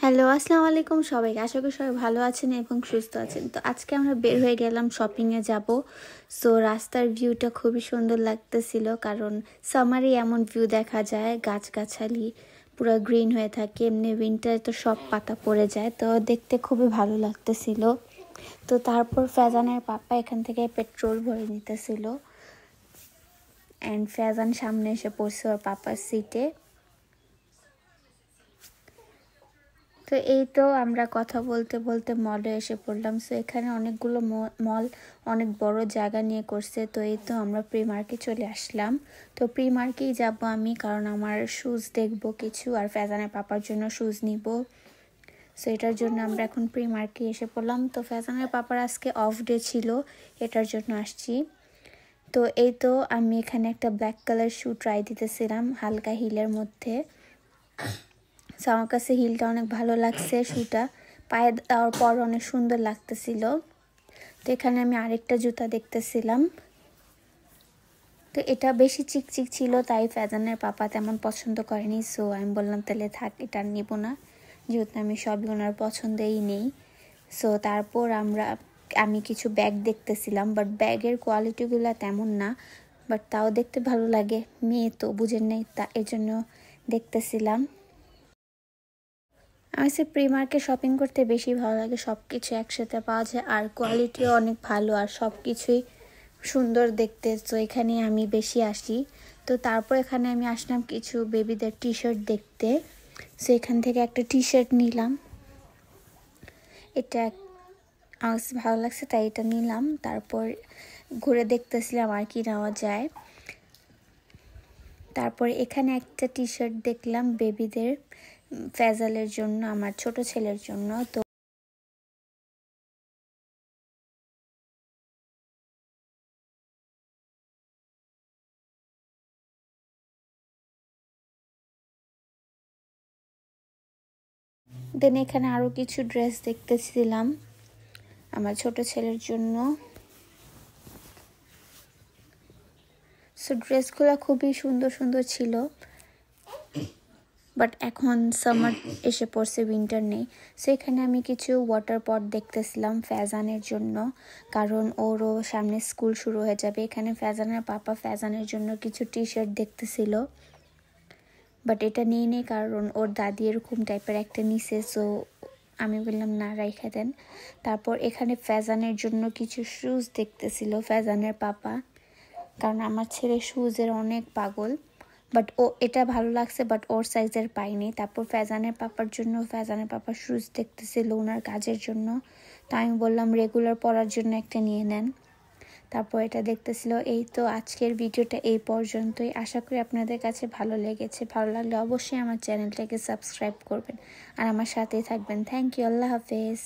Hello, আসসালামু আলাইকুম সবাইকে। আশা করি সবাই ভালো আছেন এবং সুস্থ আছেন। তো আজকে আমরা বের হয়ে গেলাম শপিংয়ে যাব। সো রাস্তার ভিউটা খুবই সুন্দর লাগতেছিল, কারণ সামারে এমন ভিউ দেখা যায়, গাছগাছালি পুরো গ্রিন হয়ে থাকে। এমনি উইন্টারে তো সব পাতা পড়ে যায়, তো দেখতে খুবই ভালো লাগতেছিল। তো তারপর ফ্যাজানের পাপা এখান থেকে পেট্রোল ভরে নিতেছিল, অ্যান্ড ফ্যাজান সামনে এসে পড়ছে ওর পাপার সিটে। তো এই তো আমরা কথা বলতে বলতে মলে এসে পড়লাম। সো এখানে অনেকগুলো মল অনেক বড় জায়গা নিয়ে করছে। তো এই তো আমরা প্রিমার্কে চলে আসলাম। তো প্রিমার্কেই যাব আমি, কারণ আমার শুজ দেখবো কিছু, আর ফ্যাজানের পাপার জন্য শুজ নিব। সো এটার জন্য আমরা এখন প্রিমার্কে এসে পড়লাম। তো ফ্যাজানের পাপার আজকে অফ ডে ছিল, এটার জন্য আসছি। তো এই তো আমি এখানে একটা ব্ল্যাক কালার শু ট্রাই দিতেছিলাম হালকা হিলের মধ্যে। সো আমার কাছে হিলটা অনেক ভালো লাগছে, শুটা পায়ে দেওয়ার পর অনেক সুন্দর লাগতেছিল। তো এখানে আমি আরেকটা জুতা দেখতেছিলাম। তো এটা বেশি চিকচিক ছিল, তাই ফ্যাজানের পাপা তেমন পছন্দ করেনি। সো আমি বললাম তাহলে থাক, এটা নিব না, যেহেতু আমি সবই ওনার পছন্দেই নেই। সো তারপর আমি কিছু ব্যাগ দেখতেছিলাম, বাট ব্যাগের কোয়ালিটিগুলো তেমন না, বাট তাও দেখতে ভালো লাগে। মেয়ে তো বুঝেন নেই, তা এজন্য দেখতেছিলাম। আমার কাছে প্রিমার্কে শপিং করতে বেশি ভালো লাগে, সব কিছু একসাথে পাওয়া যায়, আর কোয়ালিটিও অনেক ভালো, আর সব কিছুই সুন্দর দেখতে। তো এখানে আমি বেশি আসি। তো তারপর এখানে আমি আসলাম কিছু বেবিদের টি শার্ট দেখতে। সো এখান থেকে একটা টি শার্ট নিলাম, এটা আমার কাছে ভালো লাগছে তাই এটা নিলাম। তারপর ঘুরে দেখতেছিলাম আর কি নেওয়া যায়। তারপর এখানে একটা টি শার্ট দেখলাম বেবিদের, ফ্যাজালের জন্য, আমার ছোট ছেলের জন্য। তো দেন এখানে আরও কিছু ড্রেস দেখতেছিলাম আমার ছোট ছেলের জন্য। সো ড্রেসগুলো খুবই সুন্দর সুন্দর ছিল, বাট এখন সামার এসে পড়ছে, উইন্টার নেই। সো এখানে আমি কিছু ওয়াটার পট দেখতেছিলাম ফ্যাজানের জন্য, কারণ ওরও সামনে স্কুল শুরু হয়ে যাবে। এখানে ফ্যাজানের পাপা ফ্যাজানের জন্য কিছু টি শার্ট দেখতেছিল, বাট এটা নিয়ে নেই কারণ ওর দাদি এরকম টাইপের একটা নিছে। সো আমি বললাম না, রাইখা দেন। তারপর এখানে ফ্যাজানের জন্য কিছু শুজ দেখতেছিল ফ্যাজানের পাপা, কারণ আমার ছেলে শুজের অনেক পাগল। বাট ও এটা ভালো লাগছে, বাট ওর সাইজের পাইনি। তারপর ফ্যাজানের পাপার জন্য ফ্যাজানের পাপার শুজ দেখতেছিল ওনার কাজের জন্য। তো আমি বললাম রেগুলার পরার জন্য একটা নিয়ে নেন। তারপর এটা দেখতেছিল। এই তো আজকের ভিডিওটা এই পর্যন্তই। আশা করি আপনাদের কাছে ভালো লেগেছে। ভালো লাগলে অবশ্যই আমার চ্যানেলটাকে সাবস্ক্রাইব করবেন আর আমার সাথেই থাকবেন। থ্যাংক ইউ, আল্লাহ হাফেজ।